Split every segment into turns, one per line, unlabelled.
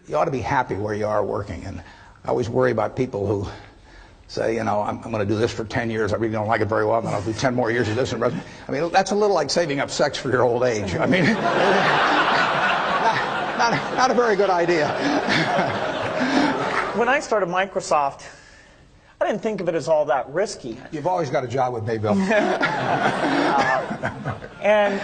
you ought to be happy where you are working. And I always worry about people who say, you know, I'm going to do this for 10 years. I really don't like it very well, and then I'll do 10 more years of this. I mean, that's a little like saving up sex for your old age. I mean, not a very good idea.
When I started Microsoft, I didn't think of it as all that risky.
You've always got a job with me, Bill.
And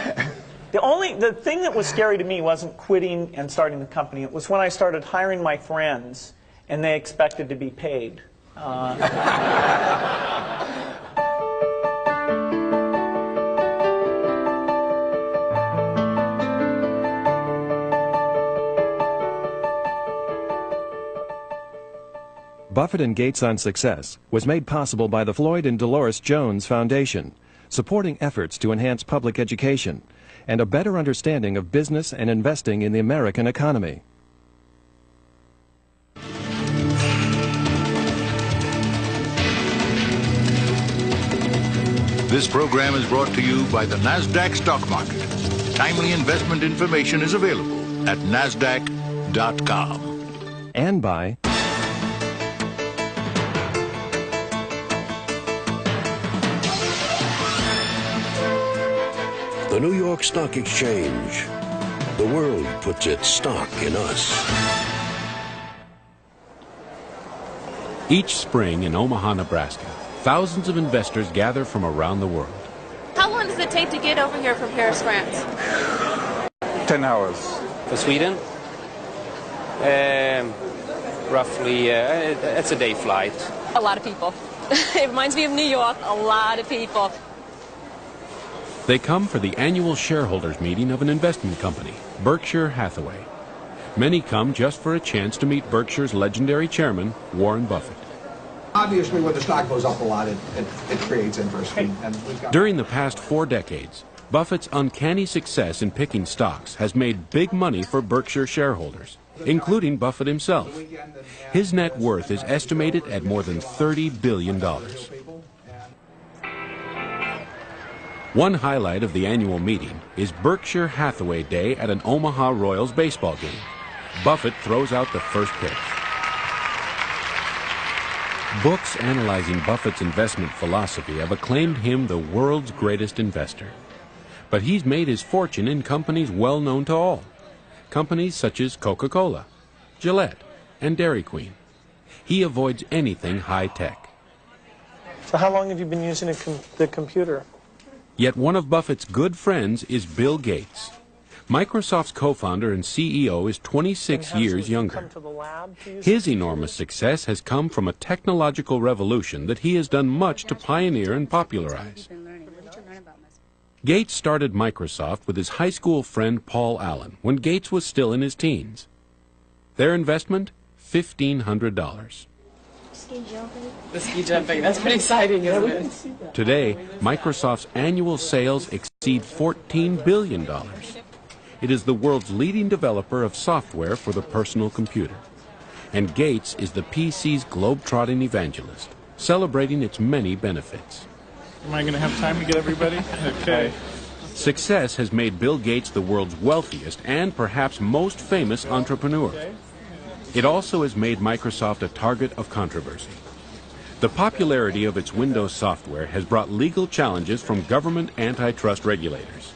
the thing that was scary to me wasn't quitting and starting the company. It was when I started hiring my friends and they expected to be paid.
Buffett and Gates on Success was made possible by the Floyd and Dolores Jones Foundation, supporting efforts to enhance public education and a better understanding of business and investing in the American economy.
This program is brought to you by the NASDAQ stock market. Timely investment information is available at NASDAQ.com.
And by
the New York Stock Exchange. The world puts its stock in us.
Each spring in Omaha, Nebraska, thousands of investors gather from around the world.
How long does it take to get over here from Paris, France?
10 hours.
For Sweden? Roughly, it's a day flight.
A lot of people. It reminds me of New York, a lot of people.
They come for the annual shareholders meeting of an investment company, Berkshire Hathaway. Many come just for a chance to meet Berkshire's legendary chairman, Warren Buffett.
Obviously, when the stock goes up a lot, it creates interest.
During the past 4 decades, Buffett's uncanny success in picking stocks has made big money for Berkshire shareholders, including Buffett himself. His net worth is estimated at more than $30 billion. One highlight of the annual meeting is Berkshire Hathaway Day at an Omaha Royals baseball game. Buffett throws out the first pitch. Books analyzing Buffett's investment philosophy have acclaimed him the world's greatest investor. But he's made his fortune in companies well known to all. Companies such as Coca-Cola, Gillette, and Dairy Queen. He avoids anything high-tech.
So how long have you been using the computer?
Yet one of Buffett's good friends is Bill Gates. Microsoft's co-founder and CEO is 26 years younger. His enormous success has come from a technological revolution that he has done much to pioneer and popularize. Gates started Microsoft with his high school friend Paul Allen when Gates was still in his teens. Their investment, $1,500.
The ski jumping, that's pretty exciting, isn't it?
Today, Microsoft's annual sales exceed $14 billion. It is the world's leading developer of software for the personal computer. And Gates is the PC's globe-trotting evangelist, celebrating its many benefits.
Am I going to have time to get everybody? Okay.
Success has made Bill Gates the world's wealthiest and perhaps most famous entrepreneur. It also has made Microsoft a target of controversy. The popularity of its Windows software has brought legal challenges from government antitrust regulators.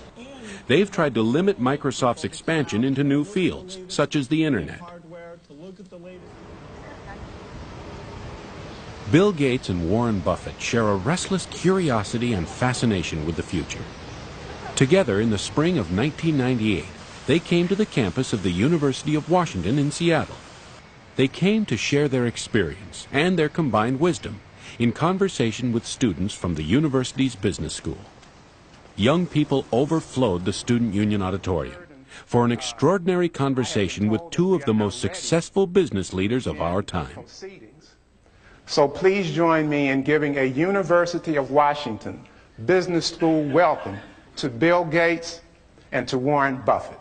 They've tried to limit Microsoft's expansion into new fields, such as the Internet. Bill Gates and Warren Buffett share a restless curiosity and fascination with the future. Together in the spring of 1998, they came to the campus of the University of Washington in Seattle. They came to share their experience and their combined wisdom in conversation with students from the university's business school. Young people overflowed the Student Union Auditorium for an extraordinary conversation with 2 of the most successful business leaders of our time.
So please join me in giving a University of Washington Business School welcome to Bill Gates and to Warren Buffett.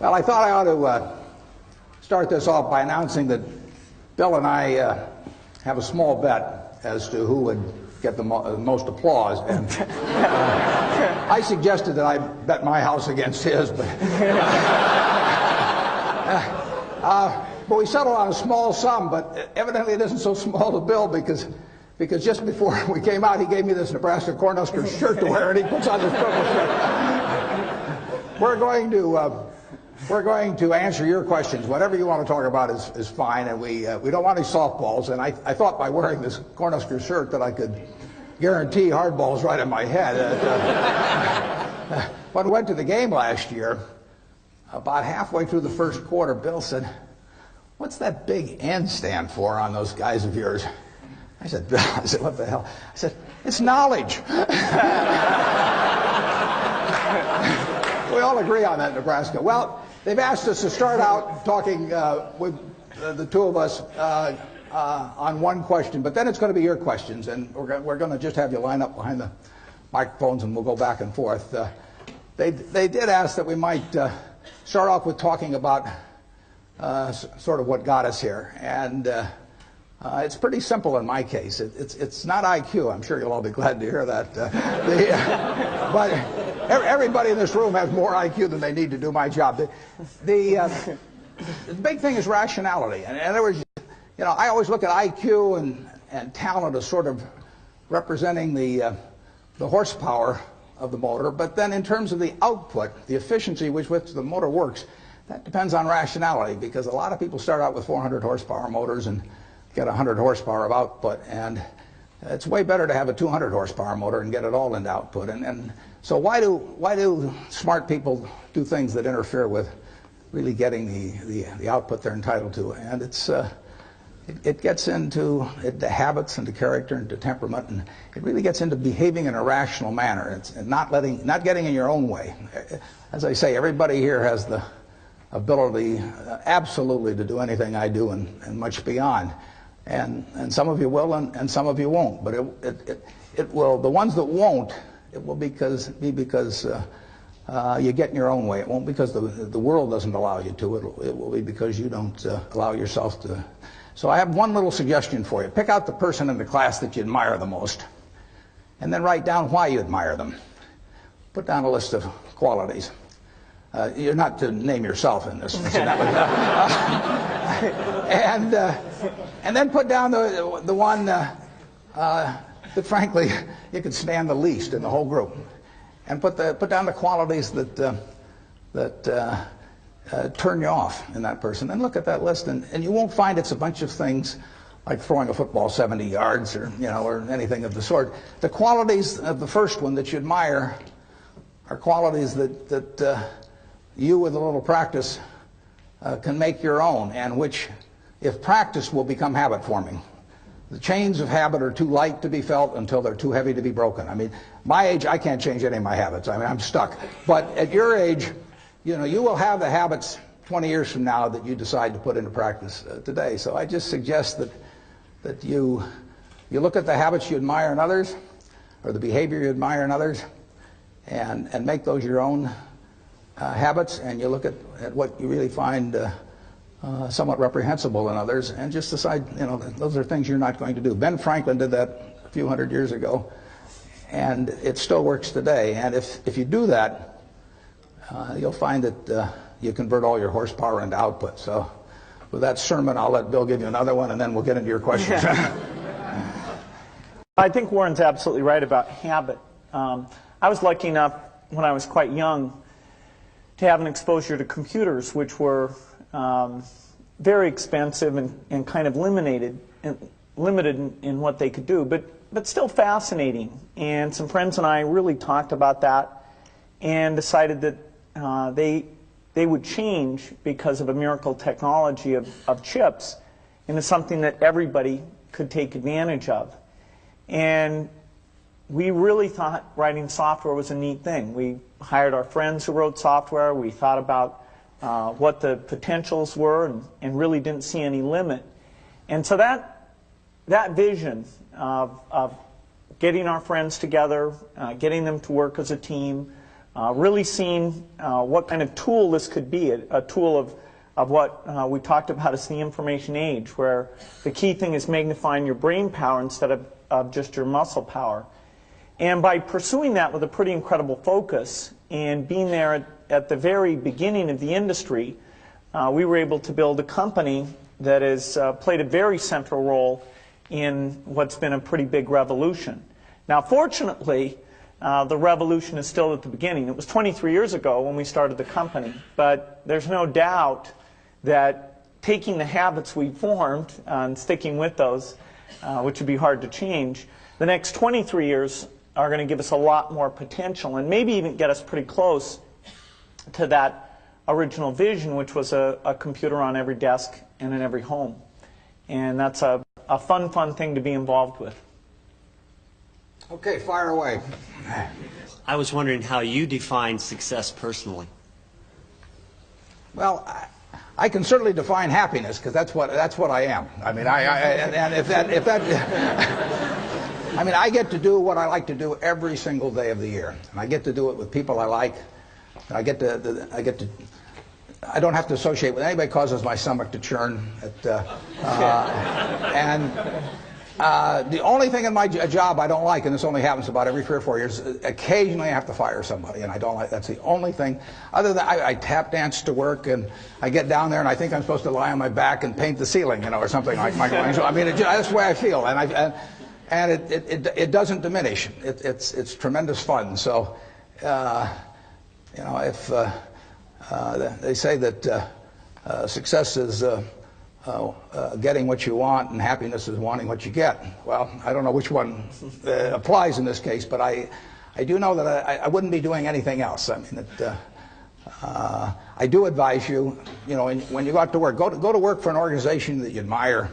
Well, I thought I ought to start this off by announcing that Bill and I have a small bet as to who would get the most applause. And I suggested that I bet my house against his, but we settled on a small sum. But evidently, it isn't so small to Bill because just before we came out, he gave me this Nebraska Cornhuskers shirt to wear, and he puts on this purple shirt. We're going to answer your questions. Whatever you want to talk about is fine, and we don't want any softballs. And I thought by wearing this Cornhusker shirt that I could guarantee hardballs right in my head. When we went to the game last year, about halfway through the first quarter, Bill said, "What's that big N stand for on those guys of yours?" I said, "Bill," I said, "what the hell?" I said, "It's knowledge." We all agree on that in Nebraska. Well, they've asked us to start out talking with the two of us on one question, but then it's going to be your questions, and we're going to just have you line up behind the microphones, and we'll go back and forth. They did ask that we might start off with talking about sort of what got us here, and it's pretty simple in my case. It's not IQ. I'm sure you'll all be glad to hear that. But everybody in this room has more IQ than they need to do my job. The big thing is rationality. And in other words, I always look at IQ and talent as sort of representing the horsepower of the motor. But then in terms of the output, the efficiency with which the motor works, that depends on rationality, because a lot of people start out with 400 horsepower motors and get 100 horsepower of output, and it's way better to have a 200 horsepower motor and get it all into output. And so why do smart people do things that interfere with really getting the output they're entitled to? And it gets into habits, into character, into temperament, and it really gets into behaving in a rational manner. It's not getting in your own way. As I say, everybody here has the ability absolutely to do anything I do and much beyond. And some of you will, and some of you won't. But it will. The ones that won't, it will be because you get in your own way. It won't because the world doesn't allow you to. It will be because you don't allow yourself to. So I have one little suggestion for you. Pick out the person in the class that you admire the most, and then write down why you admire them. Put down a list of qualities. You're not to name yourself in this. And then put down the one that frankly you could stand the least in the whole group, and put down the qualities that turn you off in that person, and look at that list, and you won't find it's a bunch of things like throwing a football 70 yards or anything of the sort. The qualities of the first one that you admire are qualities that you, with a little practice, can make your own, and which, if practiced, will become habit forming. The chains of habit are too light to be felt until they're too heavy to be broken. I mean, my age, I can't change any of my habits. I mean, I'm stuck. But at your age, you will have the habits 20 years from now that you decide to put into practice today. So I just suggest that you look at the habits you admire in others, or the behavior you admire in others, and make those your own habits, and you look at what you really find somewhat reprehensible in others, and just decide, those are things you're not going to do. Ben Franklin did that a few hundred years ago, and it still works today. And if you do that, you'll find that you convert all your horsepower into output. So with that sermon, I'll let Bill give you another one, and then we'll get into your questions.
I think Warren's absolutely right about habit. I was lucky enough when I was quite young to have an exposure to computers, which were very expensive and kind of limited in what they could do, but still fascinating. And some friends and I really talked about that and decided that they would change because of a miracle technology of chips into something that everybody could take advantage of. And we really thought writing software was a neat thing. We hired our friends who wrote software. We thought about what the potentials were and really didn't see any limit. And so that vision of getting our friends together, getting them to work as a team, really seeing what kind of tool this could be, a tool of what we talked about as the information age, where the key thing is magnifying your brain power instead of just your muscle power. And by pursuing that with a pretty incredible focus and being there at the very beginning of the industry, we were able to build a company that has played a very central role in what's been a pretty big revolution. Now, fortunately, the revolution is still at the beginning. It was 23 years ago when we started the company, but there's no doubt that taking the habits we formed and sticking with those, which would be hard to change, the next 23 years are going to give us a lot more potential and maybe even get us pretty close to that original vision, which was a computer on every desk and in every home. And that's a fun thing to be involved with.
Okay, fire away.
I was wondering how you define success personally.
Well, I can certainly define happiness because that's what I am. I mean, and if that I mean, I get to do what I like to do every single day of the year, and I get to do it with people I like. I don't have to associate with anybody. Causes my stomach to churn. And the only thing in my job I don't like, and this only happens about every 3 or 4 years, occasionally I have to fire somebody, and I don't like. That's the only thing. Other than I tap dance to work, and I get down there, and I think I'm supposed to lie on my back and paint the ceiling, or something like Michelangelo. I mean, that's the way I feel, and it doesn't diminish. It's tremendous fun. So, if they say that success is getting what you want and happiness is wanting what you get. Well, I don't know which one applies in this case, but I do know that I wouldn't be doing anything else. I mean, I do advise you, when you go out to work, go to work for an organization that you admire,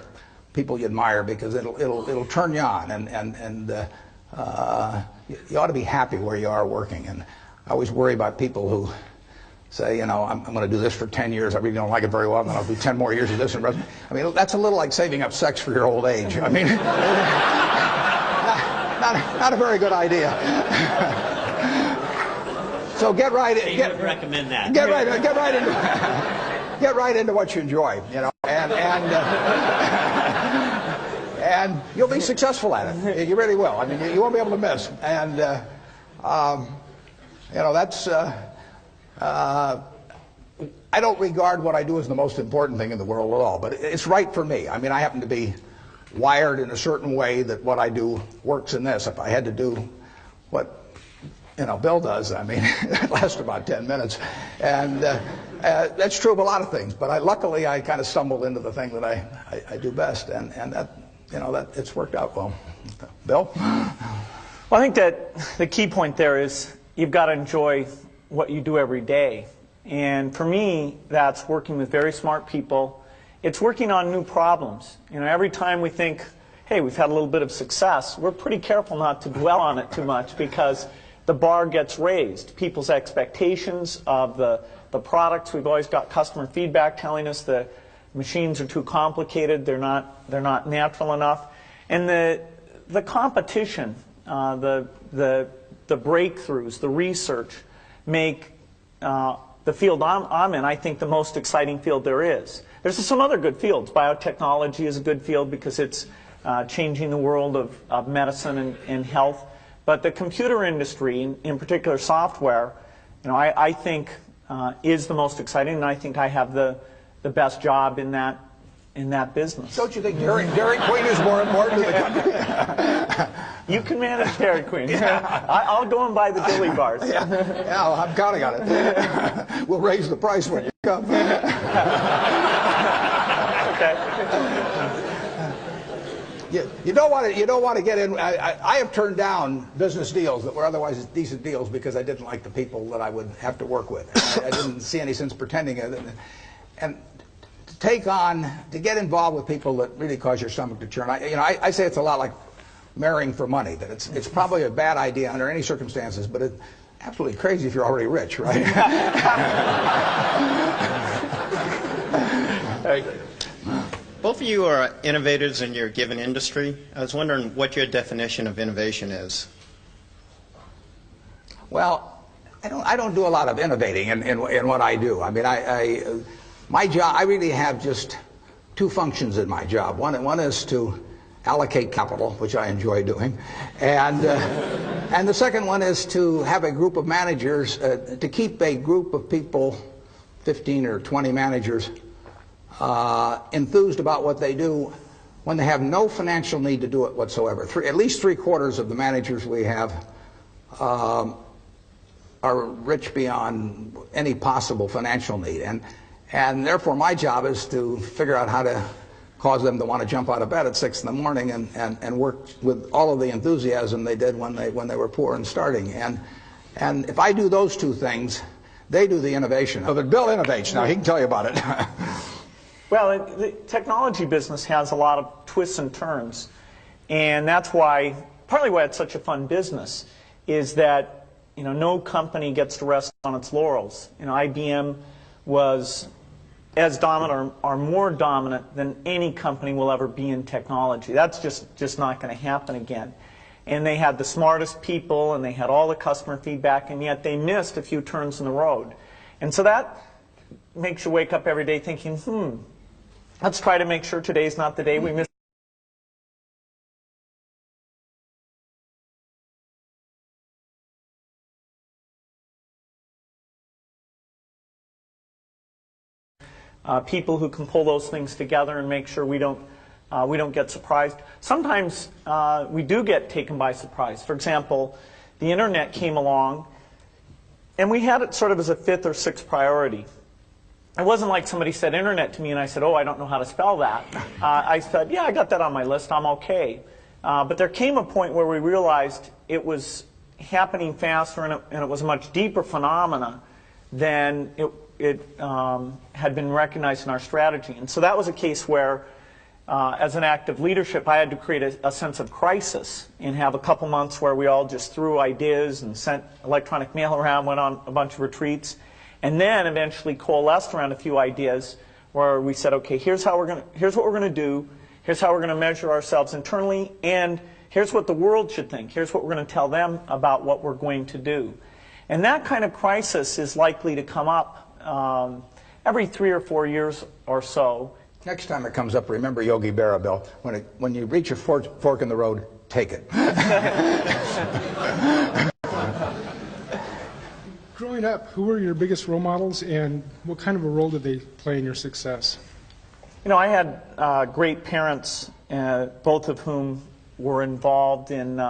people you admire, because it'll turn you on, and you ought to be happy where you are working. And I always worry about people who say, I'm going to do this for 10 years. I really don't like it very well, and then I'll do 10 more years of this. I mean, that's a little like saving up sex for your old age. I mean, not a very good idea. So get right in.
You would recommend that.
Get right into what you enjoy, and you'll be successful at it. You really will. I mean, you won't be able to miss. And that's. I don't regard what I do as the most important thing in the world at all, but it's right for me. I mean, I happen to be wired in a certain way that what I do works in this. If I had to do what Bill does, I mean, it lasts about 10 minutes, and that's true of a lot of things. But luckily, I kind of stumbled into the thing that I do best, and that it's worked out well. Bill?
Well, I think that the key point there is you've got to enjoy what you do every day. And for me, that's working with very smart people. It's working on new problems. Every time we think, hey, we've had a little bit of success, we're pretty careful not to dwell on it too much because the bar gets raised. People's expectations of the products, we've always got customer feedback telling us the machines are too complicated, they're not natural enough. And the competition, the breakthroughs, the research, make the field I'm in, I think, the most exciting field there is. There's some other good fields. Biotechnology is a good field because it's changing the world of medicine and health. But the computer industry, in particular software, I think is the most exciting, and I think I have the best job in that business.
Don't you think Dairy Queen is more important to the company?
You can manage Dairy Queen. Yeah. I'll go and buy the dilly bars.
Yeah, well, I'm counting on it. We'll raise the price when you come.
Okay.
You don't want to get in. I have turned down business deals that were otherwise decent deals because I didn't like the people that I would have to work with. I didn't see any sense pretending it. And to get involved with people that really cause your stomach to churn. I say it's a lot like marrying for money. That it's probably a bad idea under any circumstances, but it's absolutely crazy if you're already rich, right?
Both of you are innovators in your given industry. I was wondering what your definition of innovation is.
Well, I don't do a lot of innovating in what I do. I mean, my job, I really have just two functions in my job. One is to allocate capital, which I enjoy doing, and the second one is to have a group of managers, to keep a group of people, 15 or 20 managers, enthused about what they do when they have no financial need to do it whatsoever. At least 3/4 of the managers we have are rich beyond any possible financial need, and therefore my job is to figure out how to cause them to want to jump out of bed at 6 in the morning and work with all of the enthusiasm they did when they were poor and starting. And if I do those two things, they do the innovation. But Bill innovates. Now he can tell you about it.
Well, the technology business has a lot of twists and turns, and that's why, partly why it's such a fun business, is that no company gets to rest on its laurels. IBM was as dominant or more dominant than any company will ever be in technology. That's just not going to happen again. And they had the smartest people, and they had all the customer feedback, and yet they missed a few turns in the road. And so that makes you wake up every day thinking, let's try to make sure today's not the day we miss. People who can pull those things together and make sure we don't get surprised. Sometimes we do get taken by surprise. For example, the internet came along, and we had it sort of as a 5th or 6th priority. It wasn't like somebody said internet to me and I said, oh, I don't know how to spell that. I said, yeah, I got that on my list, I'm okay. But there came a point where we realized it was happening faster, and it was a much deeper phenomena than it had been recognized in our strategy. And so that was a case where, as an act of leadership, I had to create a sense of crisis and have a couple months where we all just threw ideas and sent electronic mail around, went on a bunch of retreats, and then eventually coalesced around a few ideas where we said, okay, here's what we're going to do, here's how we're going to measure ourselves internally, and here's what the world should think, here's what we're going to tell them about what we're going to do. And that kind of crisis is likely to come up every 3 or 4 years or so.
Next time it comes up, remember Yogi Berra, Bill. When you reach a fork in the road, take it.
Growing up, who were your biggest role models, and what kind of a role did they play in your success?
I had great parents, both of whom were involved in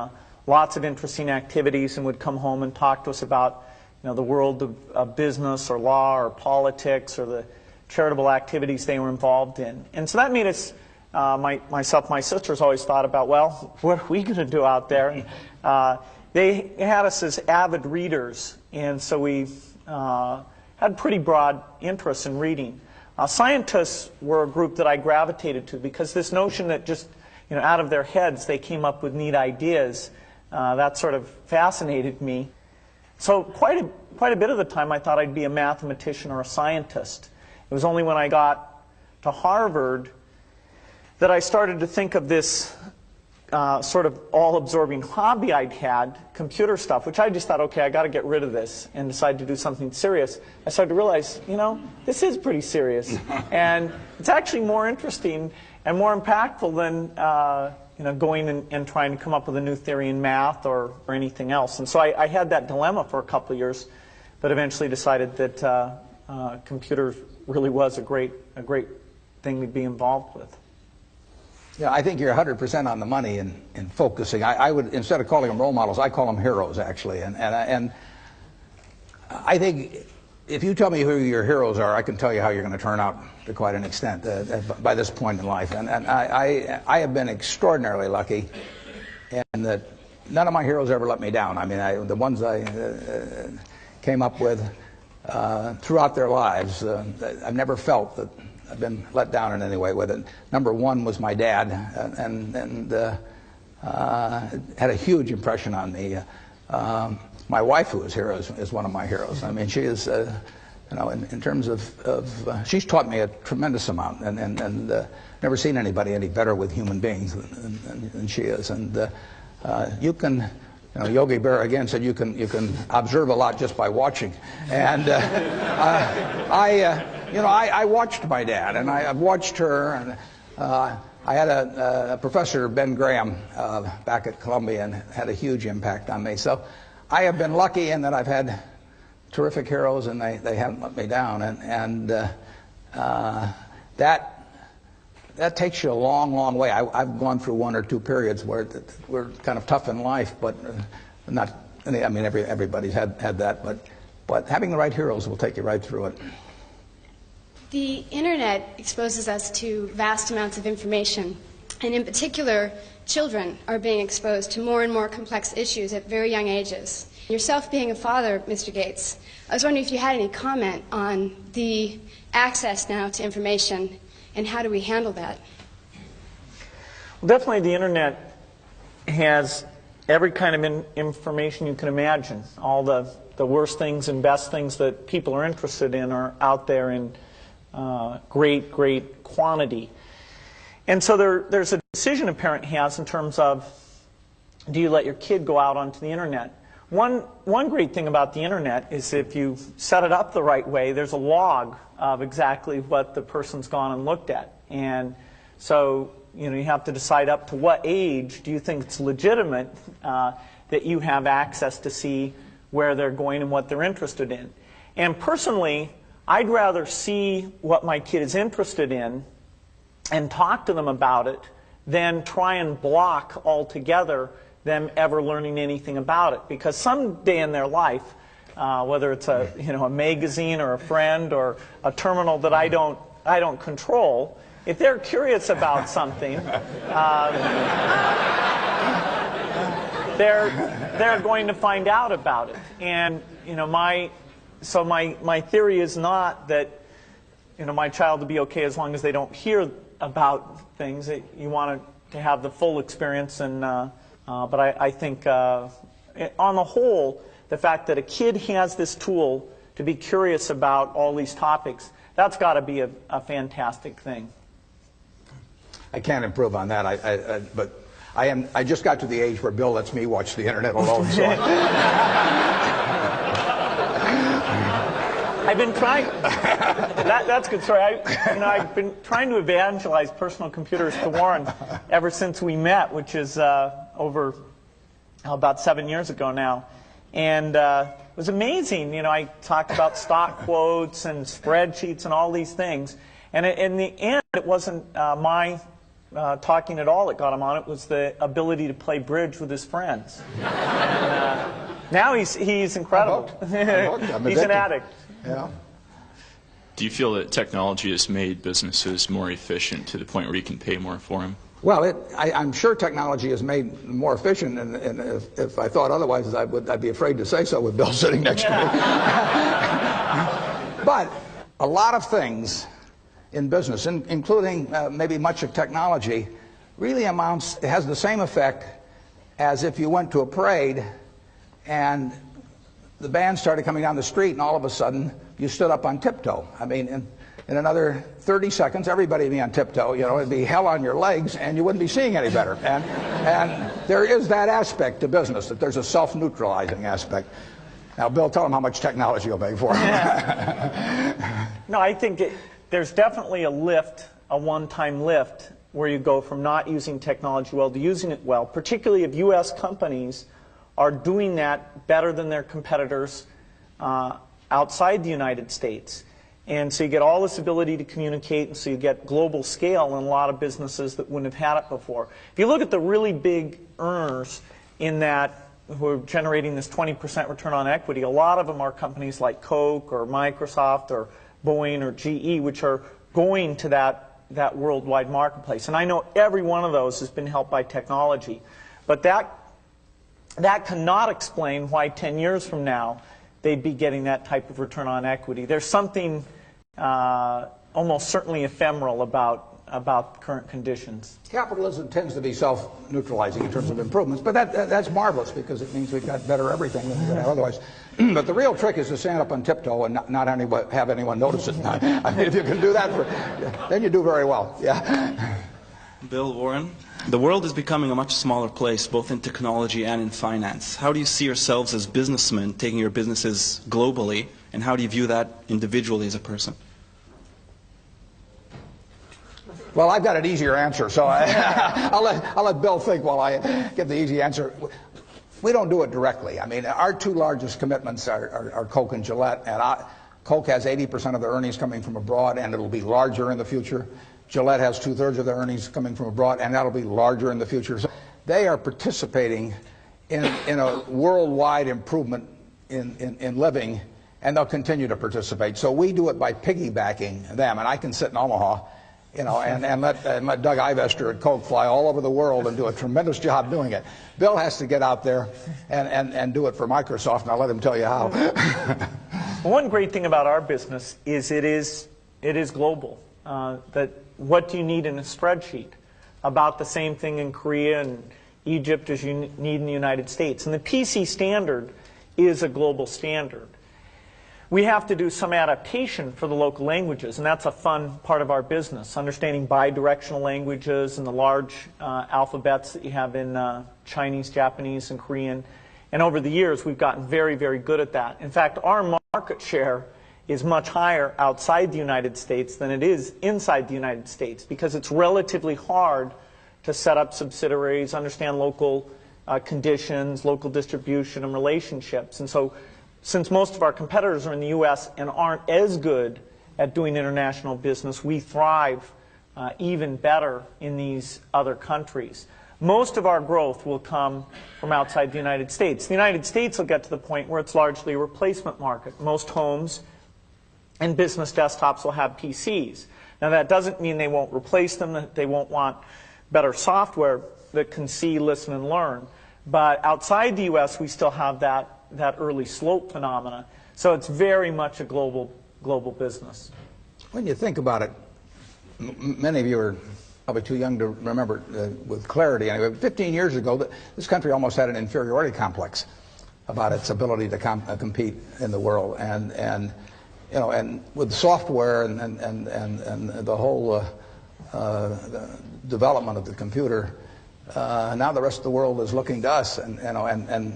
lots of interesting activities and would come home and talk to us about the world of business or law or politics or the charitable activities they were involved in. And so that made us, myself and my sisters always thought about, well, what are we going to do out there? They had us as avid readers, and so we had pretty broad interests in reading. Scientists were a group that I gravitated to because this notion that just out of their heads they came up with neat ideas, that sort of fascinated me. So quite a bit of the time I thought I'd be a mathematician or a scientist. It was only when I got to Harvard that I started to think of this sort of all-absorbing hobby I'd had, computer stuff, which I just thought, okay, I got to get rid of this, and decided to do something serious. I started to realize, this is pretty serious, and it's actually more interesting and more impactful than going and trying to come up with a new theory in math or anything else. And so I had that dilemma for a couple of years, but eventually decided that computers really was a great thing to be involved with.
Yeah, I think you're 100% on the money in focusing. I would, instead of calling them role models, I call them heroes, actually. And I think if you tell me who your heroes are, I can tell you how you're going to turn out to quite an extent by this point in life. And I have been extraordinarily lucky, and that none of my heroes ever let me down. I mean, the ones I came up with throughout their lives, I've never felt that I've been let down in any way with it. Number one was my dad, and had a huge impression on me. My wife, who is here, is one of my heroes. I mean, she is, in terms of she's taught me a tremendous amount, and never seen anybody any better with human beings than she is. And you can Yogi Berra again said you can observe a lot just by watching, and I watched my dad, and I've watched her, and I had a professor, Ben Graham, back at Columbia, and had a huge impact on me. So I have been lucky in that I've had terrific heroes, and they haven't let me down, and that takes you a long, long way. I've gone through one or two periods where we're kind of tough in life, but not. I mean, everybody's had that, but having the right heroes will take you right through it.
The internet exposes us to vast amounts of information, and in particular, children are being exposed to more and more complex issues at very young ages. Yourself being a father, Mr. Gates, I was wondering if you had any comment on the access now to information, and how do we handle that?
Well, definitely the internet has every kind of information you can imagine. All the worst things and best things that people are interested in are out there in great quantity. And so there's a decision a parent has in terms of, do you let your kid go out onto the internet? One great thing about the internet is if you set it up the right way, there's a log of exactly what the person's gone and looked at. And so you have to decide up to what age do you think it's legitimate that you have access to see where they're going and what they're interested in. And personally, I'd rather see what my kid is interested in and talk to them about it than try and block altogether them ever learning anything about it. Because someday in their life, whether it's a magazine or a friend or a terminal that I don't control, if they're curious about something, they're going to find out about it. And my theory is not that my child will be okay as long as they don't hear about things. You want to have the full experience, and but I think on the whole, the fact that a kid has this tool to be curious about all these topics, that's got to be a fantastic thing.
I can't improve on that. But I just got to the age where Bill lets me watch the internet alone. So
I've been trying. That's good. Sorry, I've been trying to evangelize personal computers to Warren ever since we met, which is over about 7 years ago now, and it was amazing. I talked about stock quotes and spreadsheets and all these things, and in the end, it wasn't my talking at all that got him on. It was the ability to play bridge with his friends. And, now he's incredible. He's an addict.
Yeah.
Do you feel that technology has made businesses more efficient to the point where you can pay more for them?
Well, I'm sure technology has made more efficient, and if I thought otherwise, I'd be afraid to say so with Bill sitting next to me. But a lot of things in business, including maybe much of technology, really has the same effect as if you went to a parade and the band started coming down the street, and all of a sudden you stood up on tiptoe. I mean, in another 30 seconds, everybody would be on tiptoe. It'd be hell on your legs, and you wouldn't be seeing any better. And there is that aspect to business, that there's a self-neutralizing aspect. Now, Bill, tell them how much technology you'll make for them.
No, I think there's definitely a lift, a one-time lift, where you go from not using technology well to using it well, particularly if U.S. companies are doing that better than their competitors outside the United States. And so you get all this ability to communicate, and so you get global scale in a lot of businesses that wouldn't have had it before. If you look at the really big earners in that, who are generating this 20% return on equity, a lot of them are companies like Coke or Microsoft or Boeing or GE, which are going to that worldwide marketplace. And I know every one of those has been helped by technology. But that cannot explain why 10 years from now they'd be getting that type of return on equity. There's something almost certainly ephemeral about current conditions.
Capitalism tends to be self-neutralizing in terms of improvements, but that's marvelous, because it means we've got better everything than we would have otherwise. But the real trick is to stand up on tiptoe and not have anyone notice it. I mean, if you can do that, then you do very well. Yeah.
Bill, Warren, The world is becoming a much smaller place, both in technology and in finance. How do you see yourselves as businessmen taking your businesses globally, and how do you view that individually as a person?
Well, I've got an easier answer, so I'll let Bill think while I give the easy answer. We don't do it directly. I mean, our two largest commitments are Coke and Gillette, and Coke has 80% of their earnings coming from abroad, and it'll be larger in the future. Gillette has 2/3 of their earnings coming from abroad, and that'll be larger in the future. So they are participating in a worldwide improvement in living, and they'll continue to participate. So we do it by piggybacking them, and I can sit in Omaha, you know, and let Doug Ivester at Coke fly all over the world and do a tremendous job doing it. Bill has to get out there and do it for Microsoft, and I'll let him tell you how.
One great thing about our business is it is global. That what do you need in a spreadsheet? About the same thing in Korea and Egypt as you need in the United States. And the PC standard is a global standard. We have to do some adaptation for the local languages, and that's a fun part of our business, understanding bidirectional languages and the large alphabets that you have in Chinese, Japanese, and Korean. And over the years, we've gotten very, very good at that. In fact, our market share is much higher outside the United States than it is inside the United States, because it's relatively hard to set up subsidiaries, understand local conditions, local distribution, and relationships. And so, since most of our competitors are in the U.S. and aren't as good at doing international business, we thrive even better in these other countries. Most of our growth will come from outside the United States. The United States will get to the point where it's largely a replacement market. Most homes and business desktops will have PCs. Now, that doesn't mean they won't replace them, that they won't want better software that can see, listen, and learn. But outside the U.S., we still have that early slope phenomena. So it's very much a global business.
When you think about it, many of you are probably too young to remember with clarity. Anyway, 15 years ago, this country almost had an inferiority complex about its ability to compete in the world. And you know, and with software and the whole the development of the computer, now the rest of the world is looking to us, and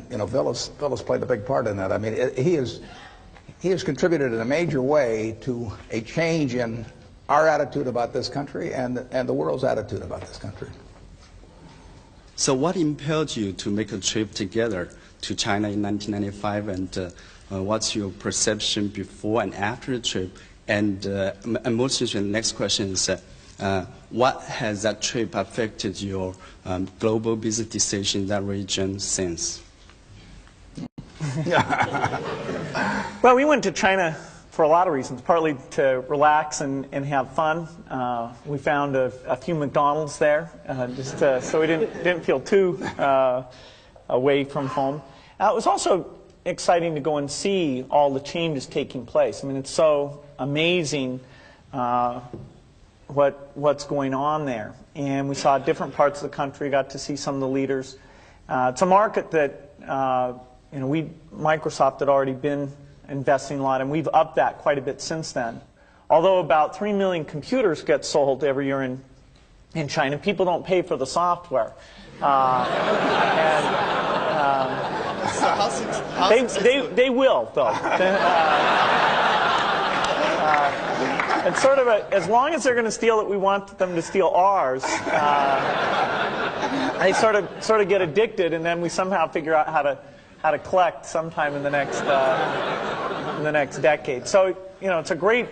you know, Bill has played a big part in that. I mean, he has contributed in a major way to a change in our attitude about this country and the world's attitude about this country.
So, what impelled you to make a trip together to China in 1995, and what's your perception before and after the trip? And most of the next question is, what has that trip affected your global business decision in that region since?
Well, we went to China for a lot of reasons, partly to relax and have fun. We found a few McDonald's there, just so we didn't feel too away from home. It was also exciting to go and see all the changes taking place. I mean, it's so amazing what's going on there. And we saw different parts of the country, got to see some of the leaders. It's a market that you know, Microsoft had already been investing a lot, and we've upped that quite a bit since then. Although about 3 million computers get sold every year in China, people don't pay for the software. They will, though. It's sort of as long as they're going to steal it, we want them to steal ours. They sort of get addicted, and then we somehow figure out how to collect sometime in the next decade. So, you know, it's a great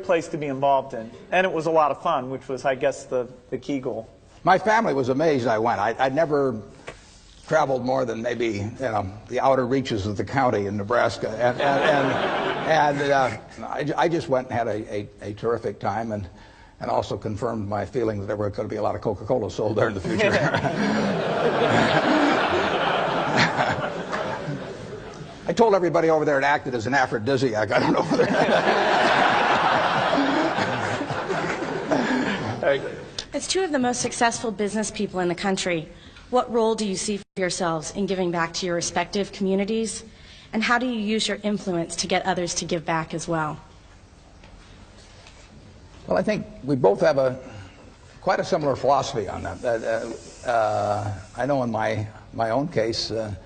place to be involved in, and it was a lot of fun, which was, I guess, the key goal.
My family was amazed I went. I'd never traveled more than maybe, you know, the outer reaches of the county in Nebraska, and I just went and had a terrific time, and also confirmed my feeling that there were going to be a lot of Coca-Cola sold there in the future. I told everybody over there it acted as an aphrodisiac. I don't know whether.
As two of the most successful business people in the country, what role do you see for yourselves in giving back to your respective communities? And how do you use your influence to get others to give back as well?
Well, I think we both have a quite a similar philosophy on that. I know in my own case that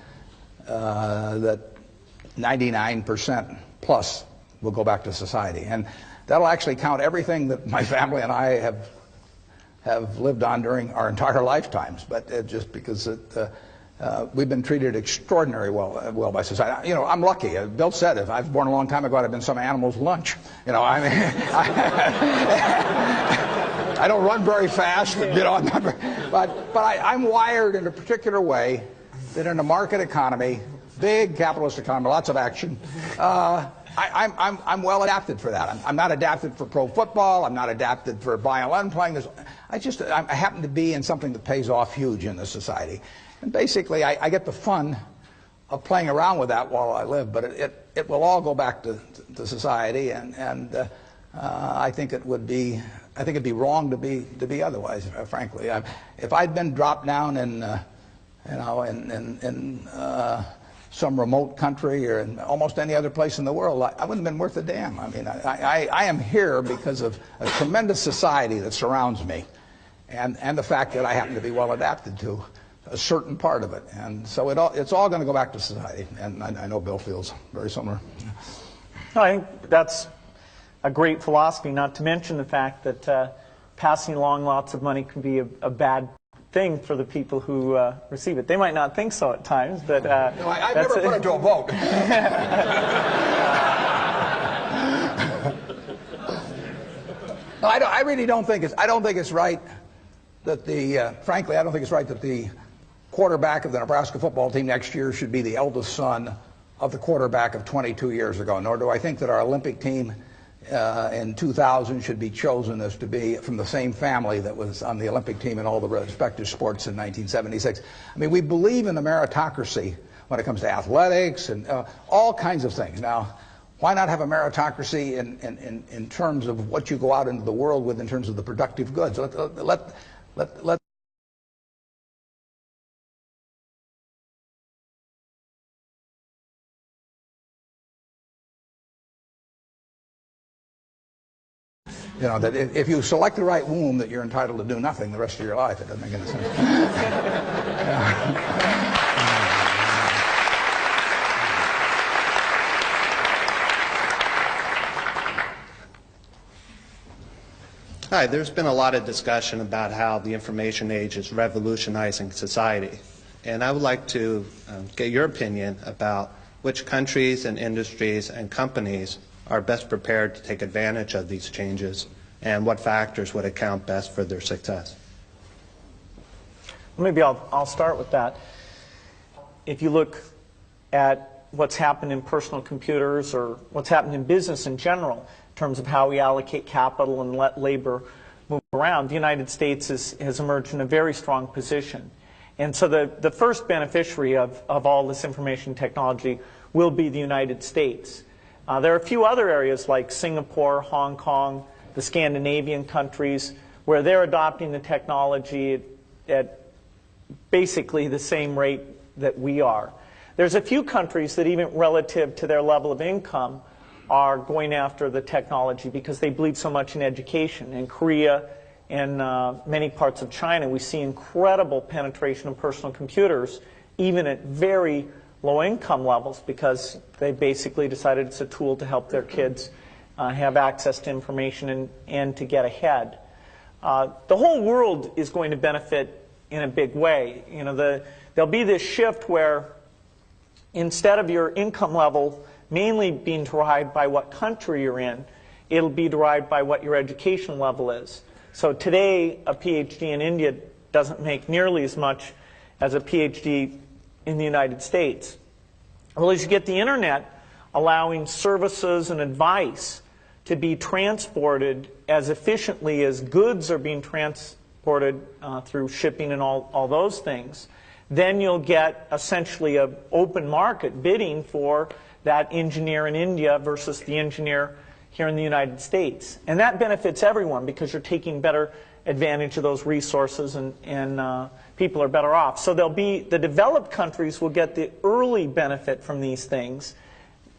99% plus will go back to society, and that'll actually count everything that my family and I have lived on during our entire lifetimes. But just because we've been treated extraordinarily well by society. You know, I'm lucky. Bill said if I was born a long time ago, I'd have been some animal's lunch. You know, I mean, I don't run very fast, you know, but I'm wired in a particular way that in a market economy, big capitalist economy, lots of action, I'm well adapted for that. I'm not adapted for pro football. I'm not adapted for violin playing. I happen to be in something that pays off huge in this society. And basically, I get the fun of playing around with that while I live, but it will all go back to society, and I think it'd be wrong to be otherwise. Frankly, if I'd been dropped down in some remote country or in almost any other place in the world, I wouldn't have been worth a damn. I mean, I am here because of a tremendous society that surrounds me, and the fact that I happen to be well adapted to a certain part of it, and so it's all going to go back to society. And I know Bill feels very similar.
I think that's a great philosophy. Not to mention the fact that passing along lots of money can be a bad thing for the people who receive it. They might not think so at times, but
no, I've never put it to a vote. No, I really don't think it's. I don't think it's right that frankly, I don't think it's right that the quarterback of the Nebraska football team next year should be the eldest son of the quarterback of 22 years ago. Nor do I think that our Olympic team in 2000 should be chosen as to be from the same family that was on the Olympic team in all the respective sports in 1976. I mean, we believe in the meritocracy when it comes to athletics and all kinds of things. Now, why not have a meritocracy in terms of what you go out into the world with in terms of the productive goods? Let you know, that if you select the right womb, that you're entitled to do nothing the rest of your life. It doesn't make any sense.
Hi, there's been a lot of discussion about how the information age is revolutionizing society. And I would like to get your opinion about which countries and industries and companies are best prepared to take advantage of these changes, and what factors would account best for their success.
Maybe I'll start with that. If you look at what's happened in personal computers or what's happened in business in general, in terms of how we allocate capital and let labor move around, the United States has emerged in a very strong position. And so the first beneficiary of all this information technology will be the United States. There are a few other areas like Singapore, Hong Kong, the Scandinavian countries, where they're adopting the technology at basically the same rate that we are. There's a few countries that even relative to their level of income are going after the technology because they believe so much in education. In Korea and many parts of China, we see incredible penetration of personal computers, even at very low income levels, because they basically decided it's a tool to help their kids have access to information and to get ahead. The whole world is going to benefit in a big way. You know, there'll be this shift where instead of your income level mainly being derived by what country you're in, it'll be derived by what your education level is. So today, a PhD in India doesn't make nearly as much as a PhD in the United States. Well, as you get the internet allowing services and advice to be transported as efficiently as goods are being transported through shipping and all those things, then you'll get essentially an open market bidding for that engineer in India versus the engineer here in the United States. And that benefits everyone because you're taking better advantage of those resources and people are better off. So the developed countries will get the early benefit from these things.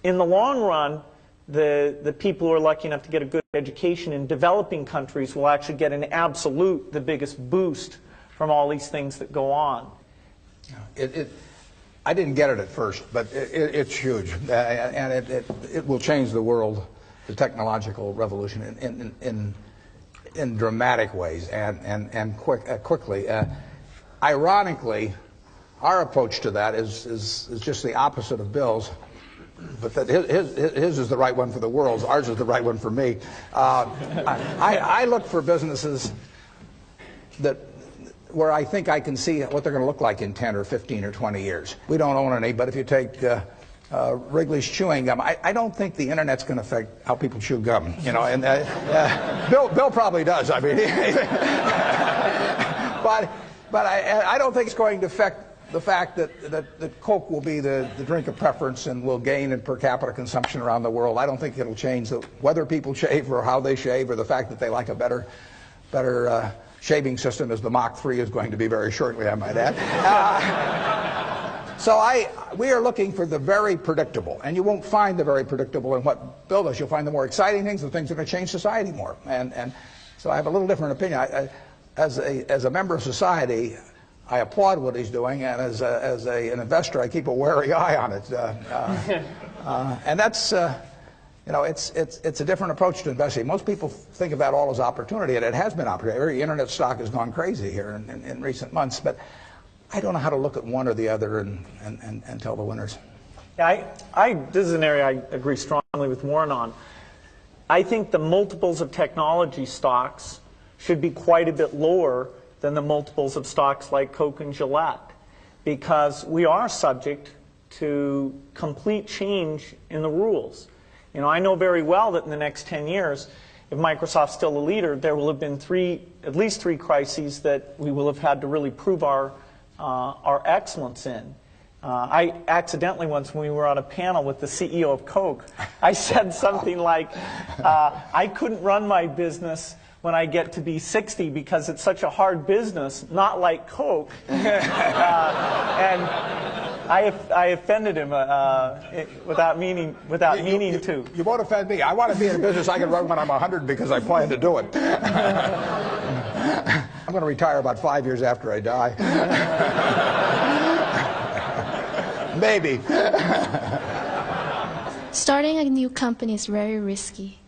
In the long run, the people who are lucky enough to get a good education in developing countries will actually get an absolute, the biggest boost from all these things that go on.
I didn't get it at first, but it's huge, and it will change the world, the technological revolution, in dramatic ways and quickly. Ironically, our approach to that is just the opposite of Bill's, but that his is the right one for the world. Ours is the right one for me. I look for businesses where I think I can see what they're going to look like in 10 or 15 or 20 years. We don't own any, but if you take Wrigley's chewing gum, I don't think the internet's going to affect how people chew gum. You know, and Bill probably does. I mean, but I don't think it's going to affect the fact that Coke will be the drink of preference and will gain in per capita consumption around the world. I don't think it'll change whether people shave or how they shave, or the fact that they like a better shaving system, as the Mach 3 is going to be very shortly, I might add. So we are looking for the very predictable, and you won't find the very predictable in what Bill does. You'll find the more exciting things, the things that are going to change society more. And so I have a little different opinion. As a member of society, I applaud what he's doing, and as an investor, I keep a wary eye on it. And that's. It's a different approach to investing. Most people think of that all as opportunity, and it has been opportunity. Every internet stock has gone crazy here in recent months, but I don't know how to look at one or the other and tell the winners.
Yeah, this is an area I agree strongly with Warren on. I think the multiples of technology stocks should be quite a bit lower than the multiples of stocks like Coke and Gillette, because we are subject to complete change in the rules. You know, I know very well that in the next 10 years, if Microsoft's still a leader, there will have been at least three crises that we will have had to really prove our excellence in. I accidentally once, when we were on a panel with the CEO of Coke, I said something like, I couldn't run my business when I get to be 60 because it's such a hard business, not like Coke. And I offended him without meaning to.
You won't offend me. I want to be in a business I can run when I'm 100 because I plan to do it. I'm going to retire about 5 years after I die. Maybe.
Starting a new company is very risky.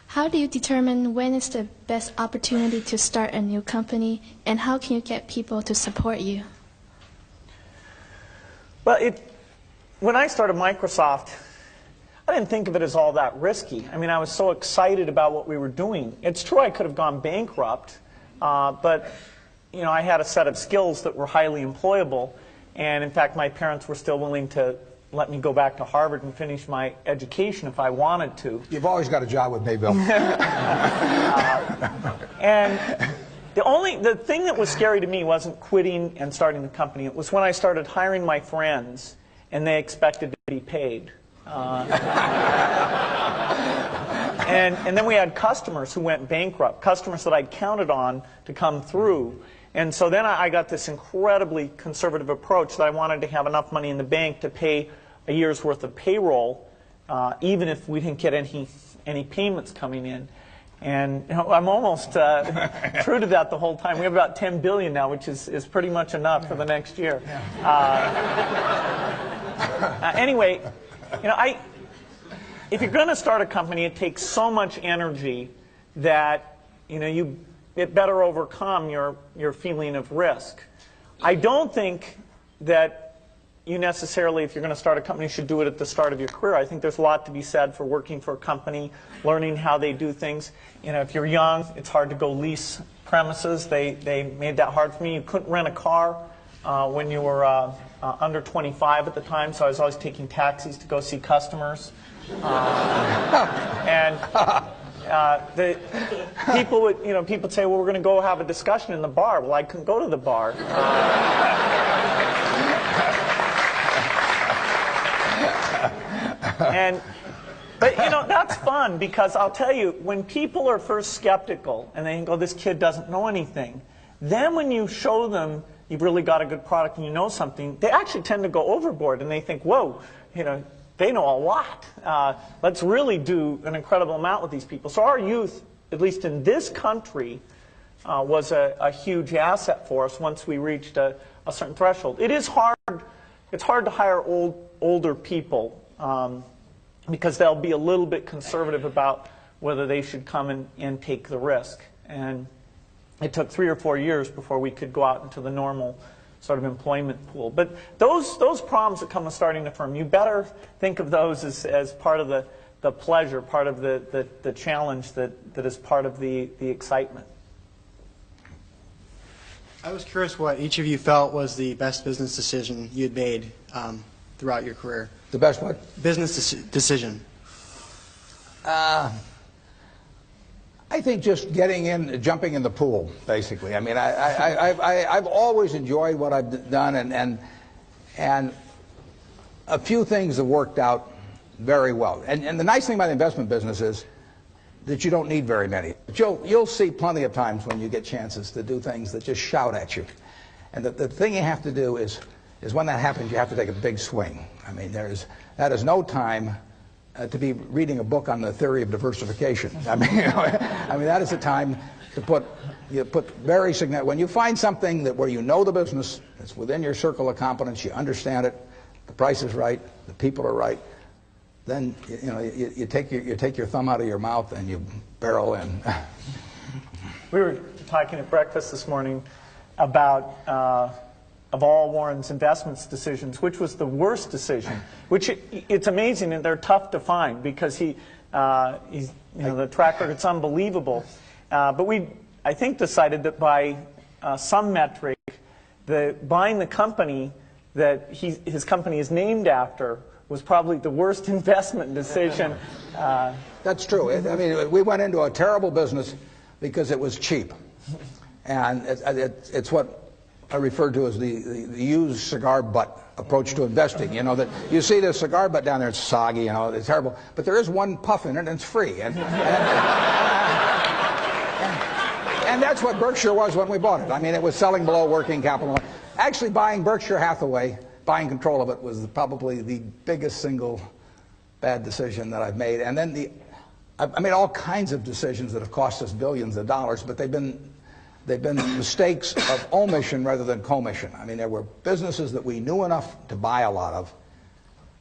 How do you determine when is the best opportunity to start a new company, and how can you get people to support you?
Well, when I started Microsoft, I didn't think of it as all that risky. I mean, I was so excited about what we were doing. It's true I could have gone bankrupt, but you know, I had a set of skills that were highly employable, and in fact, my parents were still willing to let me go back to Harvard and finish my education if I wanted to.
You've always got a job with me, Bill.
And the thing that was scary to me wasn't quitting and starting the company. It was when I started hiring my friends and they expected to be paid. And then we had customers who went bankrupt, customers that I'd counted on to come through. And so then I got this incredibly conservative approach that I wanted to have enough money in the bank to pay a year's worth of payroll, even if we didn't get any payments coming in. And you know, I'm almost true to that the whole time. We have about $10 billion now, which is pretty much enough for the next year. Anyway, you know, if you're going to start a company, it takes so much energy that you know it better overcome your feeling of risk. I don't think that you necessarily, if you're going to start a company, should do it at the start of your career. I think there's a lot to be said for working for a company, learning how they do things. You know, if you're young, it's hard to go lease premises. They made that hard for me. You couldn't rent a car when you were under 25 at the time, so I was always taking taxis to go see customers. And the people would, you know, people say, well, we're going to go have a discussion in the bar. Well, I couldn't go to the bar. But you know, that's fun, because I'll tell you, when people are first skeptical and they think, oh, this kid doesn't know anything, then when you show them you've really got a good product and you know something, they actually tend to go overboard and they think, whoa, you know, they know a lot. Let's really do an incredible amount with these people. So our youth, at least in this country, was a huge asset for us once we reached a certain threshold. It is hard. It's hard to hire older people because they'll be a little bit conservative about whether they should come and take the risk. And it took 3 or 4 years before we could go out into the normal sort of employment pool. But those problems that come with starting a firm, you better think of those as part of the pleasure, part of the challenge that is part of the excitement.
I was curious what each of you felt was the best business decision you'd made throughout your career.
The best what?
Business decision.
I think just jumping in the pool, basically. I mean, I've always enjoyed what I've done, and a few things have worked out very well. And the nice thing about the investment business is that you don't need very many. But you'll see plenty of times when you get chances to do things that just shout at you. And the thing you have to do is when that happens, you have to take a big swing. I mean, that is no time to be reading a book on the theory of diversification. I mean, that is a time to put very significant. When you find something where you know the business, it's within your circle of competence, you understand it, the price is right, the people are right, then you take your thumb out of your mouth and you barrel in.
We were talking at breakfast this morning about of all Warren's investments decisions, which was the worst decision? Which it's amazing, and they're tough to find because the track record's unbelievable. But we, I think, decided that by some metric, buying the company that his company is named after was probably the worst investment decision.
That's true. I mean, we went into a terrible business because it was cheap, and it's what I refer to as the used cigar butt approach to investing. You know, that you see the cigar butt down there, it's soggy, you know, it's terrible. But there is one puff in it and it's free. And that's what Berkshire was when we bought it. I mean, it was selling below working capital. Actually, buying Berkshire Hathaway, buying control of it, was probably the biggest single bad decision that I've made. And then I made all kinds of decisions that have cost us billions of dollars, but they've been mistakes of omission rather than commission. I mean, there were businesses that we knew enough to buy a lot of.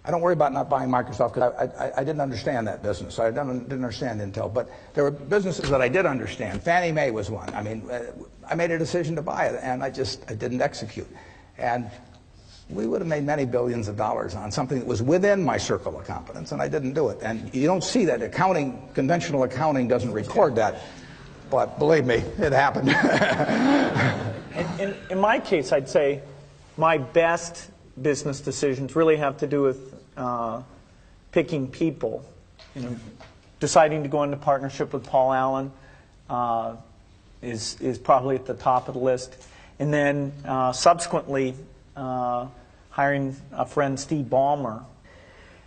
I don't worry about not buying Microsoft because I didn't understand that business. I didn't understand Intel. But there were businesses that I did understand. Fannie Mae was one. I mean, I made a decision to buy it, and I didn't execute. And we would have made many billions of dollars on something that was within my circle of competence, and I didn't do it. And you don't see that. Conventional accounting doesn't record that. But believe me, it happened.
In my case, I'd say my best business decisions really have to do with picking people. You know, deciding to go into partnership with Paul Allen is probably at the top of the list. And then subsequently hiring a friend, Steve Ballmer.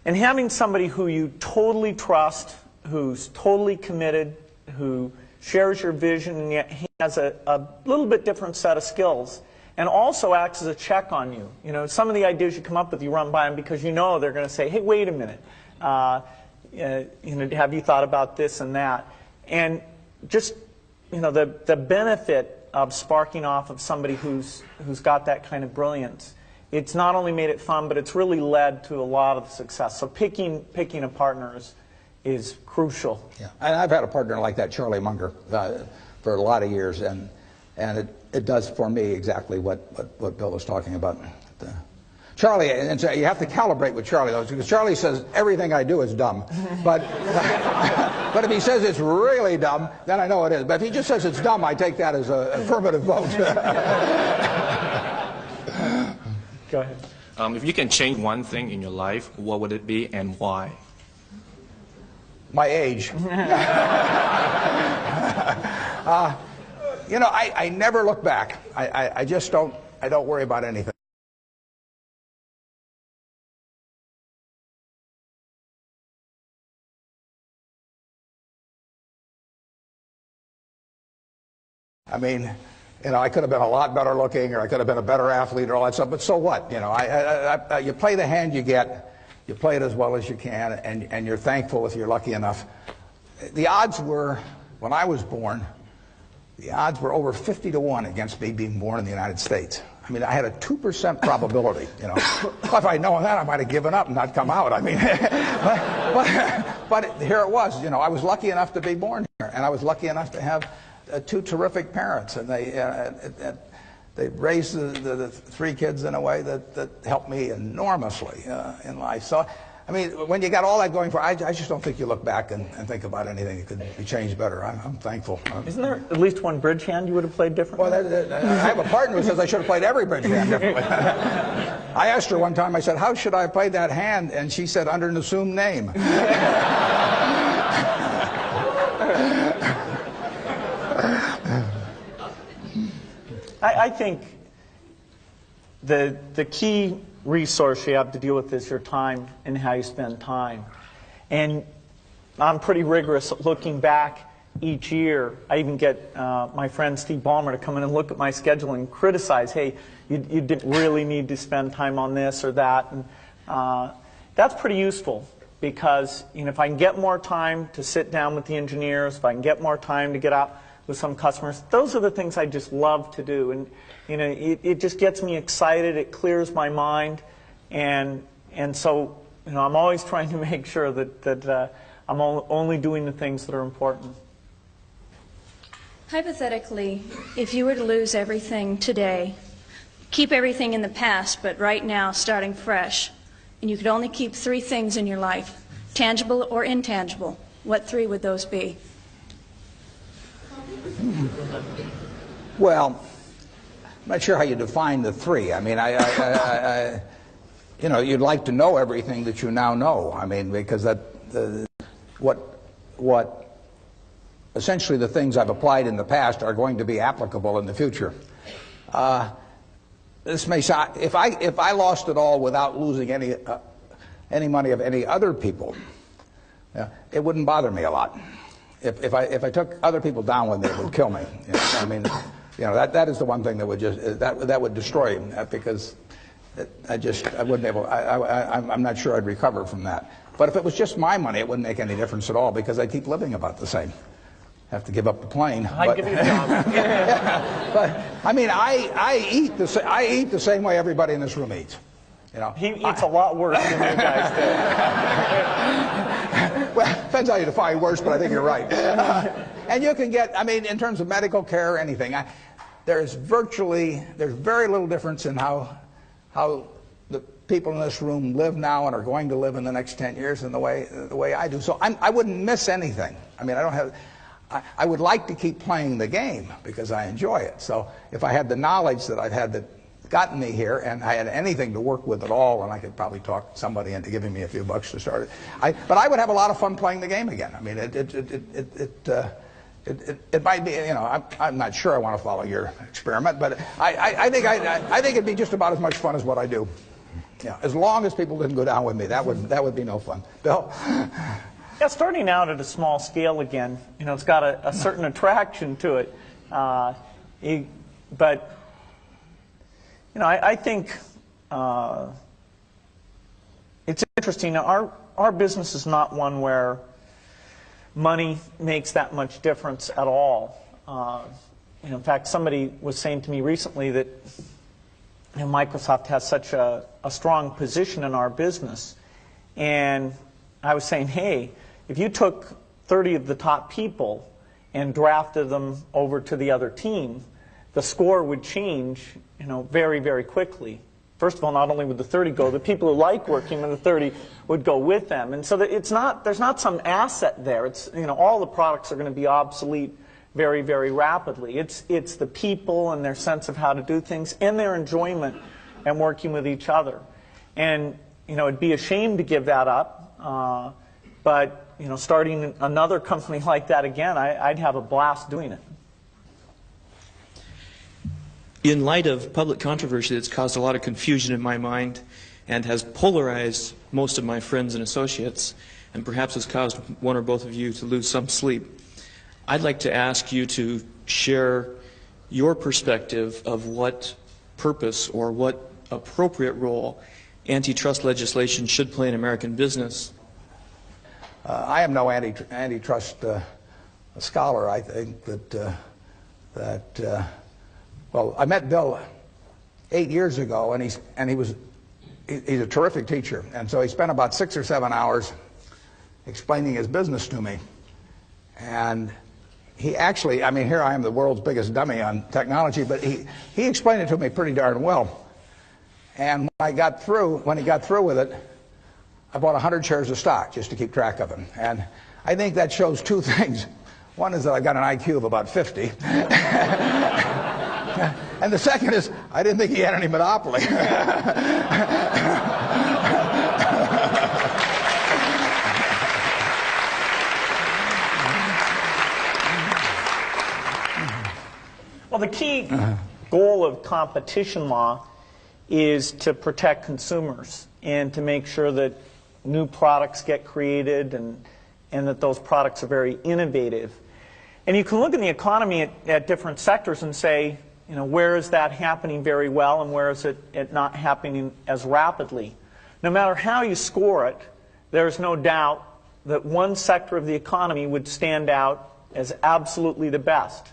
And having somebody who you totally trust, who's totally committed, who shares your vision and yet has a little bit different set of skills, and also acts as a check on you. You know, some of the ideas you come up with, you run by them because you know they're going to say, hey, wait a minute, have you thought about this and that? And just, the benefit of sparking off of somebody who's got that kind of brilliance, it's not only made it fun, but it's really led to a lot of success. So picking a partner is crucial.
Yeah, and I've had a partner like that, Charlie Munger, for a lot of years, and it does for me exactly what Bill was talking about. Charlie, and so you have to calibrate with Charlie though, because Charlie says everything I do is dumb, but but if he says it's really dumb, then I know it is. But if he just says it's dumb, I take that as an affirmative vote.
Go ahead.
If you can change one thing in your life, what would it be and why?
My age. I never look back. I just don't worry about anything. I mean, I could have been a lot better looking, or I could have been a better athlete, or all that stuff. But so what? You play the hand you get, you play it as well as you can, and you're thankful if you're lucky enough. The odds were, when I was born, the odds were over 50 to 1 against me being born in the United States. I mean, I had a 2% probability, you know. If I'd known that, I might have given up and not come out. I mean, but here it was, you know. I was lucky enough to be born here, and I was lucky enough to have two terrific parents, and they raised the three kids in a way that helped me enormously in life. So, I mean, when you got all that going for, I just don't think you look back and think about anything that could be changed better. I'm thankful.
Isn't there at least one bridge hand you would have played differently?
Well, I have a partner who says I should have played every bridge hand differently. I asked her one time, I said, how should I have played that hand? And she said, under an assumed name.
I think the key resource you have to deal with is your time and how you spend time. And I'm pretty rigorous at looking back each year. I even get my friend Steve Ballmer to come in and look at my schedule and criticize, hey, you didn't really need to spend time on this or that. And that's pretty useful because, you know, if I can get more time to sit down with the engineers, if I can get more time to get out with some customers, those are the things I just love to do. And you know, it just gets me excited. It clears my mind, and so, you know, I'm always trying to make sure that I'm only doing the things that are important.
Hypothetically, if you were to lose everything today, keep everything in the past, but right now starting fresh, and you could only keep 3 things in your life, tangible or intangible, what 3 would those be?
Well, I'm not sure how you define the 3. I mean, you know, you'd like to know everything that you now know. I mean, because what essentially the things I've applied in the past are going to be applicable in the future. This may sound, if I lost it all without losing any money of any other people, it wouldn't bother me a lot. If I took other people down with me, it would kill me. You know? I mean, you know, that is the one thing that would just that would destroy him, because I wouldn't be able. I'm not sure I'd recover from that. But if it was just my money, it wouldn't make any difference at all, because I keep living about the same. Have to give up the plane.
I'd give you a job.
Yeah, but I mean, I eat the same way everybody in this room eats. You know,
he eats a lot worse than you guys do.
Well, depends how you define worse, but I think you're right. And you can get, I mean, in terms of medical care or anything, there's very little difference in how the people in this room live now and are going to live in the next 10 years than the way I do. So I wouldn't miss anything. I mean, I would like to keep playing the game because I enjoy it. So if I had the knowledge that I've had that gotten me here, and I had anything to work with at all, and I could probably talk somebody into giving me a few bucks to start it. But I would have a lot of fun playing the game again. I mean, it might be, you know, I'm not sure I want to follow your experiment, but I think it'd be just about as much fun as what I do. Yeah, as long as people didn't go down with me, that would be no fun. Bill?
Yeah, starting out at a small scale again, you know, it's got a certain attraction to it, but. You know, I think it's interesting. Our business is not one where money makes that much difference at all. You know, in fact, somebody was saying to me recently that, you know, Microsoft has such a strong position in our business. And I was saying, hey, if you took 30 of the top people and drafted them over to the other team, the score would change, you know, very, very quickly. First of all, not only would the 30 go, the people who like working with the 30 would go with them. And so that there's not some asset there. It's, you know, all the products are going to be obsolete very, very rapidly. It's the people and their sense of how to do things and their enjoyment and working with each other. And, you know, it'd be a shame to give that up. But, you know, starting another company like that again, I'd have a blast doing it.
In light of public controversy that's caused a lot of confusion in my mind and has polarized most of my friends and associates, and perhaps has caused one or both of you to lose some sleep, I'd like to ask you to share your perspective of what purpose or what appropriate role antitrust legislation should play in American business?
I am no antitrust scholar. I think well, I met Bill 8 years ago, and he's a terrific teacher, and so he spent about 6 or 7 hours explaining his business to me. And he actually, I mean, here I am, the world's biggest dummy on technology, but he explained it to me pretty darn well. And when he got through with it, I bought 100 shares of stock just to keep track of him. And I think that shows two things. One is that I've got an IQ of about 50. And the second is, I didn't think he had any monopoly.
Well, the key goal of competition law is to protect consumers and to make sure that new products get created and that those products are very innovative. And you can look in the economy at different sectors and say, you know, where is that happening very well and where is it not happening as rapidly? No matter how you score it, there's no doubt that one sector of the economy would stand out as absolutely the best,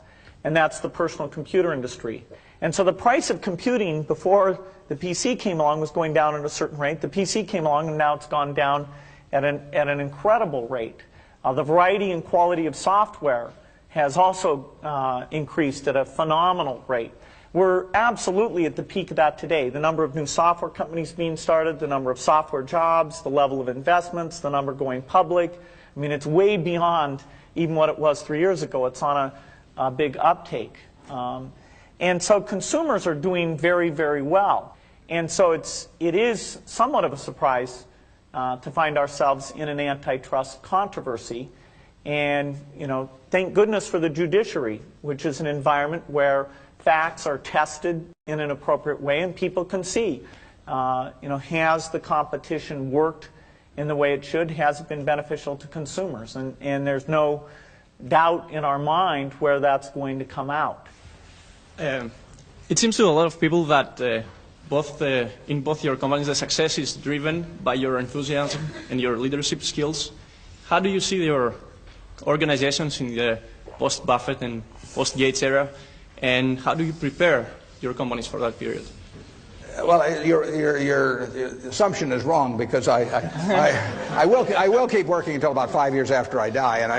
and that's the personal computer industry. And so the price of computing before the PC came along was going down at a certain rate. The PC came along and now it's gone down at an incredible rate. The variety and quality of software has also increased at a phenomenal rate. We're absolutely at the peak of that today. The number of new software companies being started, the number of software jobs, the level of investments, the number going public. I mean, it's way beyond even what it was 3 years ago. It's on a big uptake. And so consumers are doing very, very well. And so it is somewhat of a surprise to find ourselves in an antitrust controversy. And, you know, thank goodness for the judiciary, which is an environment where facts are tested in an appropriate way and people can see, you know, has the competition worked in the way it should? Has it been beneficial to consumers? And there's no doubt in our mind where that's going to come out.
It seems to a lot of people that in both your companies, the success is driven by your enthusiasm and your leadership skills. How do you see your organizations in the post-Buffett and post-Gates era, and how do you prepare your companies for that period?
Well, your assumption is wrong, because I will keep working until about 5 years after I die, and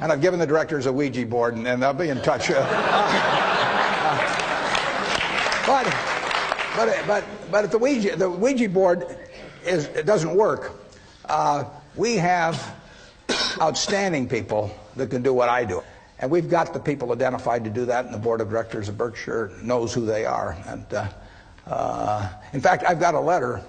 I've given the directors a Ouija board, and they'll be in touch. But if the Ouija board it doesn't work, we have outstanding people that can do what I do. And we've got the people identified to do that, and the board of directors of Berkshire knows who they are. And in fact, I've got a letter.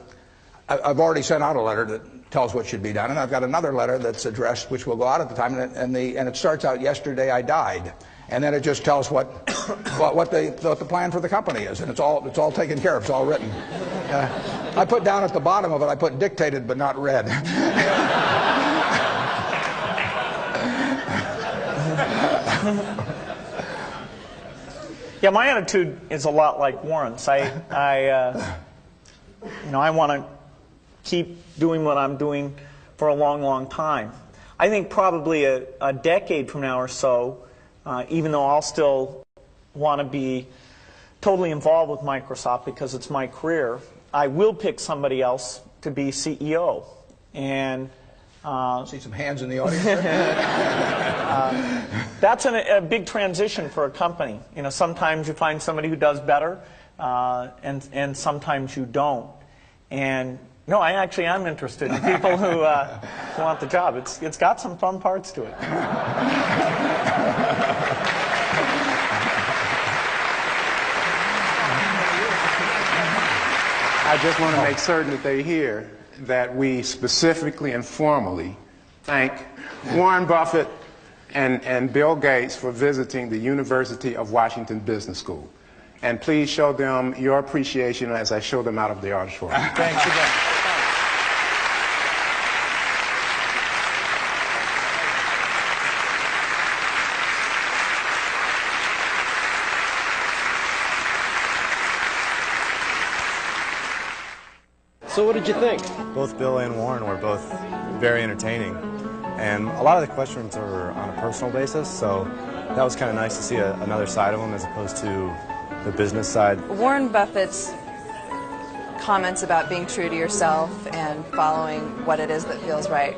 I've already sent out a letter that tells what should be done, and I've got another letter that's addressed, which will go out at the time, and it starts out, "Yesterday I died," and then it just tells what the plan for the company is, and it's all taken care of. It's all written. I put down at the bottom of it, I put "dictated but not read."
Yeah, my attitude is a lot like Warren's. I want to keep doing what I'm doing for a long, long time. I think probably a decade from now or so, even though I'll still want to be totally involved with Microsoft because it's my career, I will pick somebody else to be CEO. And
see some hands in the audience.
That's a big transition for a company. You know, sometimes you find somebody who does better, and sometimes you don't. And no, I actually am interested in people who want the job. It's got some fun parts to it.
I just want to make certain that they hear that we specifically and formally thank Warren Buffett and Bill Gates for visiting the University of Washington Business School. And please show them your appreciation as I show them out of the auditorium.
Thanks again.
So what did you think?
Both Bill and Warren were both very entertaining. And a lot of the questions are on a personal basis, so that was kind of nice to see another side of them as opposed to the business side.
Warren Buffett's comments about being true to yourself and following what it is that feels right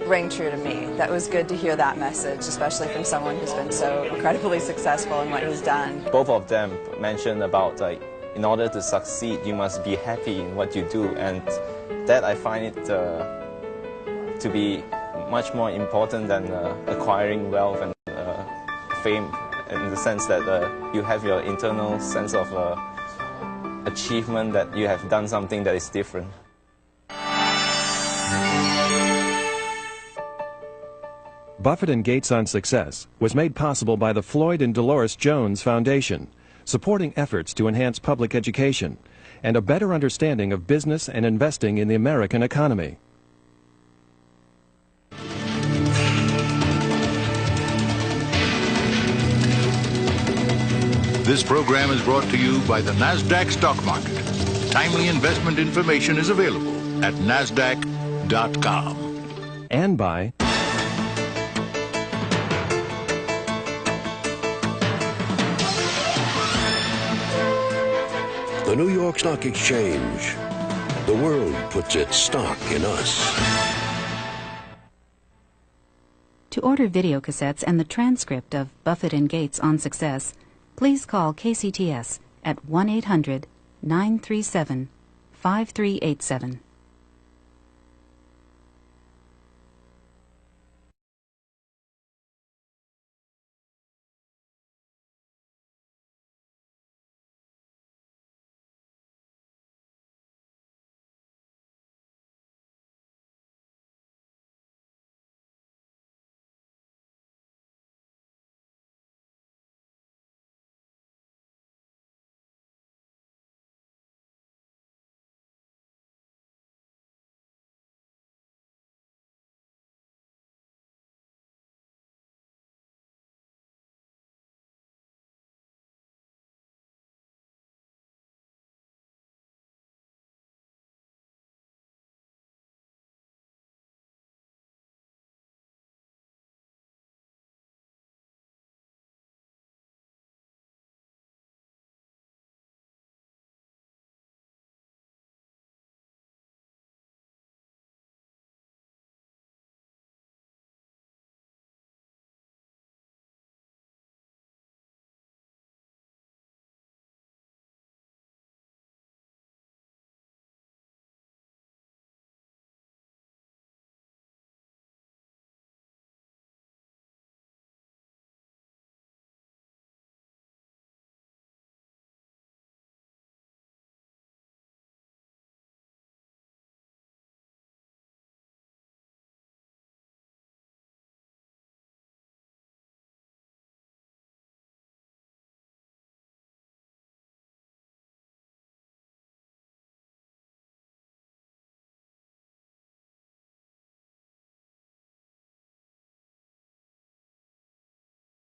ring true to me. That was good to hear that message, especially from someone who's been so incredibly successful in what he's done.
Both of them mentioned about in order to succeed, you must be happy in what you do, and that I find it to be much more important than acquiring wealth and fame, in the sense that you have your internal sense of achievement, that you have done something that is different.
Buffett and Gates on Success was made possible by the Floyd and Dolores Jones Foundation, supporting efforts to enhance public education and a better understanding of business and investing in the American economy.
This program is brought to you by the NASDAQ stock market. Timely investment information is available at NASDAQ.com.
And by
the New York Stock Exchange. The world puts its stock in us.
To order video cassettes and the transcript of Buffett and Gates on Success, please call KCTS at 1-800-937-5387.